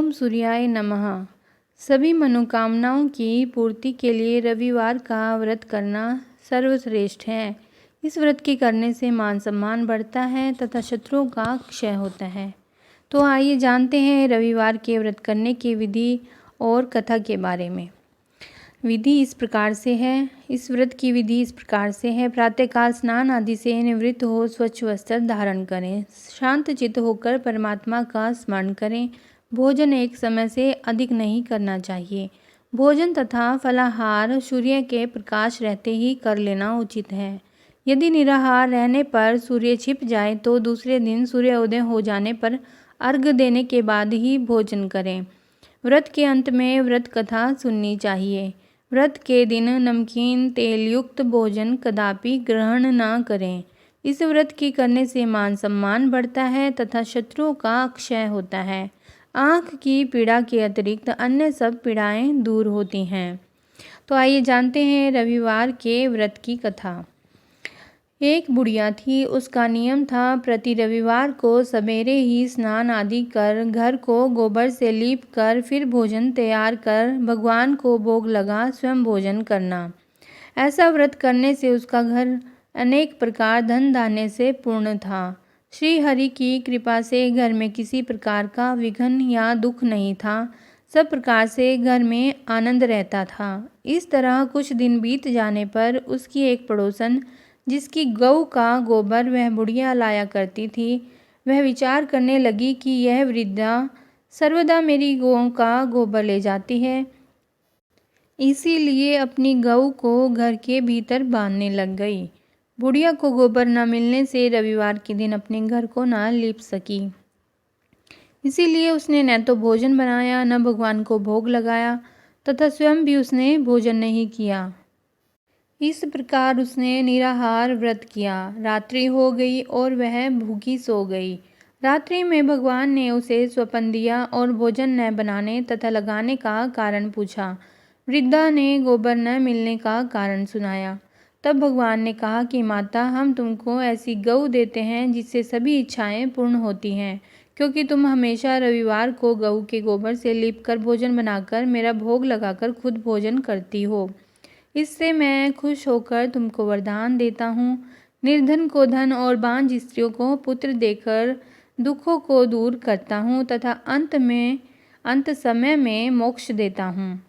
ओम सूर्याय नमः। सभी मनोकामनाओं की पूर्ति के लिए रविवार का व्रत करना सर्वश्रेष्ठ है। इस व्रत के करने से मान सम्मान बढ़ता है तथा शत्रुओं का क्षय होता है। तो आइए जानते हैं रविवार के व्रत करने की विधि और कथा के बारे में। विधि इस प्रकार से है। इस व्रत की विधि इस प्रकार से है। प्रातःकाल स्नान आदि से निवृत्त हो स्वच्छ वस्त्र धारण करें। शांत चित्त होकर परमात्मा का स्मरण करें। भोजन एक समय से अधिक नहीं करना चाहिए। भोजन तथा फलाहार सूर्य के प्रकाश रहते ही कर लेना उचित है। यदि निराहार रहने पर सूर्य छिप जाए तो दूसरे दिन सूर्योदय हो जाने पर अर्घ्य देने के बाद ही भोजन करें। व्रत के अंत में व्रत कथा सुननी चाहिए। व्रत के दिन नमकीन तेलयुक्त भोजन कदापि ग्रहण न करें। इस व्रत की करने से मान सम्मान बढ़ता है तथा शत्रुओं का क्षय होता है। आँख की पीड़ा के अतिरिक्त अन्य सब पीड़ाएं दूर होती हैं। तो आइए जानते हैं रविवार के व्रत की कथा। एक बुढ़िया थी। उसका नियम था प्रति रविवार को सवेरे ही स्नान आदि कर घर को गोबर से लीप कर फिर भोजन तैयार कर भगवान को भोग लगा स्वयं भोजन करना। ऐसा व्रत करने से उसका घर अनेक प्रकार धन धान्य से पूर्ण था। श्री हरि की कृपा से घर में किसी प्रकार का विघ्न या दुख नहीं था। सब प्रकार से घर में आनंद रहता था। इस तरह कुछ दिन बीत जाने पर उसकी एक पड़ोसन जिसकी गऊ का गोबर वह बुढ़िया लाया करती थी, वह विचार करने लगी कि यह वृद्धा सर्वदा मेरी गऊ का गोबर ले जाती है, इसीलिए अपनी गऊ को घर के भीतर बांधने लग गई। बुढ़िया को गोबर न मिलने से रविवार के दिन अपने घर को न लीप सकी। इसीलिए उसने न तो भोजन बनाया न भगवान को भोग लगाया तथा स्वयं भी उसने भोजन नहीं किया। इस प्रकार उसने निराहार व्रत किया। रात्रि हो गई और वह भूखी सो गई। रात्रि में भगवान ने उसे स्वपन दिया और भोजन न बनाने तथा लगाने का कारण पूछा। वृद्धा ने गोबर न मिलने का कारण सुनाया। तब भगवान ने कहा कि माता, हम तुमको ऐसी गऊ देते हैं जिससे सभी इच्छाएं पूर्ण होती हैं, क्योंकि तुम हमेशा रविवार को गऊ के गोबर से लीपकर भोजन बनाकर मेरा भोग लगाकर खुद भोजन करती हो। इससे मैं खुश होकर तुमको वरदान देता हूँ। निर्धन को धन और बांझ स्त्रियों को पुत्र देकर दुखों को दूर करता हूँ तथा अंत समय में मोक्ष देता हूँ।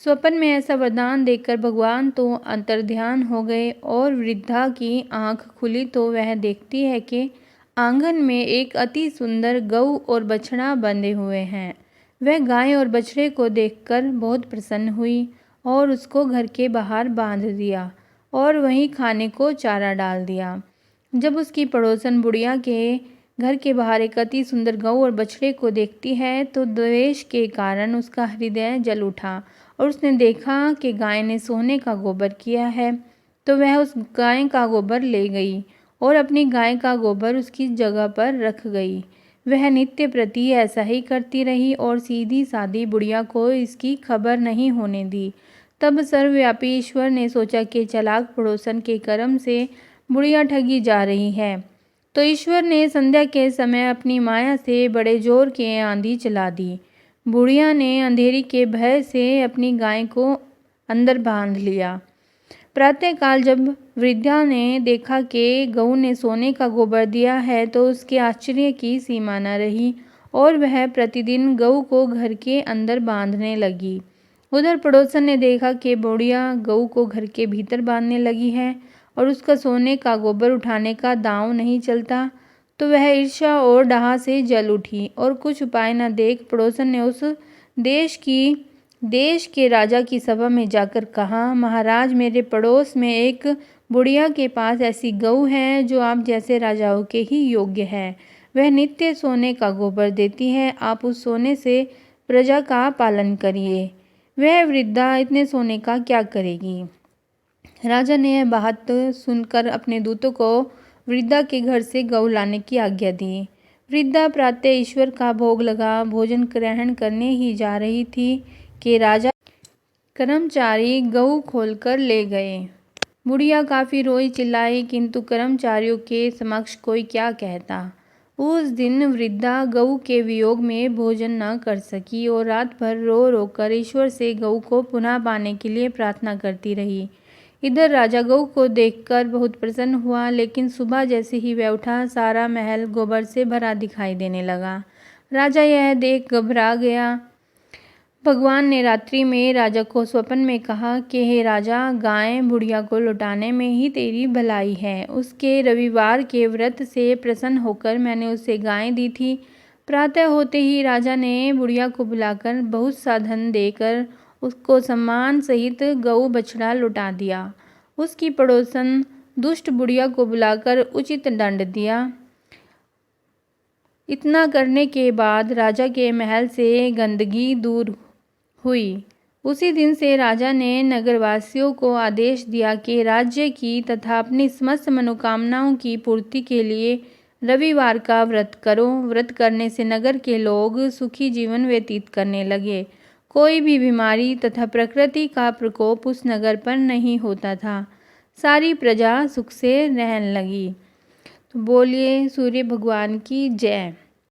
स्वप्न में ऐसा वरदान देकर भगवान तो अंतर्ध्यान हो गए और वृद्धा की आंख खुली तो वह देखती है कि आंगन में एक अति सुंदर गऊ और बछड़ा बंधे हुए हैं। वह गाय और बछड़े को देखकर बहुत प्रसन्न हुई और उसको घर के बाहर बांध दिया और वहीं खाने को चारा डाल दिया। जब उसकी पड़ोसन बुढ़िया के घर के बाहर एक अति सुंदर गऊ और बछड़े को देखती है तो द्वेष के कारण उसका हृदय जल उठा और उसने देखा कि गाय ने सोने का गोबर किया है, तो वह उस गाय का गोबर ले गई और अपनी गाय का गोबर उसकी जगह पर रख गई। वह नित्य प्रति ऐसा ही करती रही और सीधी सादी बुढ़िया को इसकी खबर नहीं होने दी। तब सर्वव्यापी ईश्वर ने सोचा कि चालाक पड़ोसन के कर्म से बुढ़िया ठगी जा रही है, तो ईश्वर ने संध्या के समय अपनी माया से बड़े जोर की आंधी चला दी। बुढ़िया ने अंधेरी के भय से अपनी गाय को अंदर बांध लिया। प्रातःकाल जब वृद्धा ने देखा कि गऊ ने सोने का गोबर दिया है तो उसके आश्चर्य की सीमा न रही और वह प्रतिदिन गऊ को घर के अंदर बांधने लगी। उधर पड़ोसन ने देखा कि बुढ़िया गऊ को घर के भीतर बांधने लगी है और उसका सोने का गोबर उठाने का दांव नहीं चलता, तो वह ईर्ष्या और डाह से जल उठी और कुछ उपाय न देख पड़ोसन ने उस देश के राजा की सभा में जाकर कहा, महाराज, मेरे पड़ोस में एक बुढ़िया के पास ऐसी गऊ है जो आप जैसे राजाओं के ही योग्य है। वह नित्य सोने का गोबर देती है। आप उस सोने से प्रजा का पालन करिए। वह वृद्धा इतने सोने का क्या करेगी। राजा ने यह बात सुनकर अपने दूतों को वृद्धा के घर से गऊ लाने की आज्ञा दी। वृद्धा प्रातः ईश्वर का भोग लगा भोजन ग्रहण करने ही जा रही थी कि राजा कर्मचारी गऊ खोलकर ले गए। बुढ़िया काफी रोई चिल्लाई, किंतु कर्मचारियों के समक्ष कोई क्या कहता। उस दिन वृद्धा गऊ के वियोग में भोजन न कर सकी और रात भर रो रो कर ईश्वर से गऊ को पुनः पाने के लिए प्रार्थना करती रही। इधर राजा गऊ को देखकर बहुत प्रसन्न हुआ, लेकिन सुबह जैसे ही वह उठा, सारा महल गोबर से भरा दिखाई देने लगा। राजा यह देख घबरा गया। भगवान ने रात्रि में राजा को स्वप्न में कहा कि हे राजा, गाय बुढ़िया को लौटाने में ही तेरी भलाई है। उसके रविवार के व्रत से प्रसन्न होकर मैंने उसे गाय दी थी। प्रातः होते ही राजा ने बुढ़िया को बुलाकर बहुत सा धन देकर उसको सम्मान सहित गऊ बछड़ा लौटा दिया। उसकी पड़ोसन दुष्ट बुढ़िया को बुलाकर उचित दंड दिया। इतना करने के बाद राजा के महल से गंदगी दूर हुई। उसी दिन से राजा ने नगरवासियों को आदेश दिया कि राज्य की तथा अपनी समस्त मनोकामनाओं की पूर्ति के लिए रविवार का व्रत करो। व्रत करने से नगर के लोग सुखी जीवन व्यतीत करने लगे। कोई भी बीमारी तथा प्रकृति का प्रकोप उस नगर पर नहीं होता था। सारी प्रजा सुख से रहने लगी। तो बोलिए सूर्य भगवान की जय।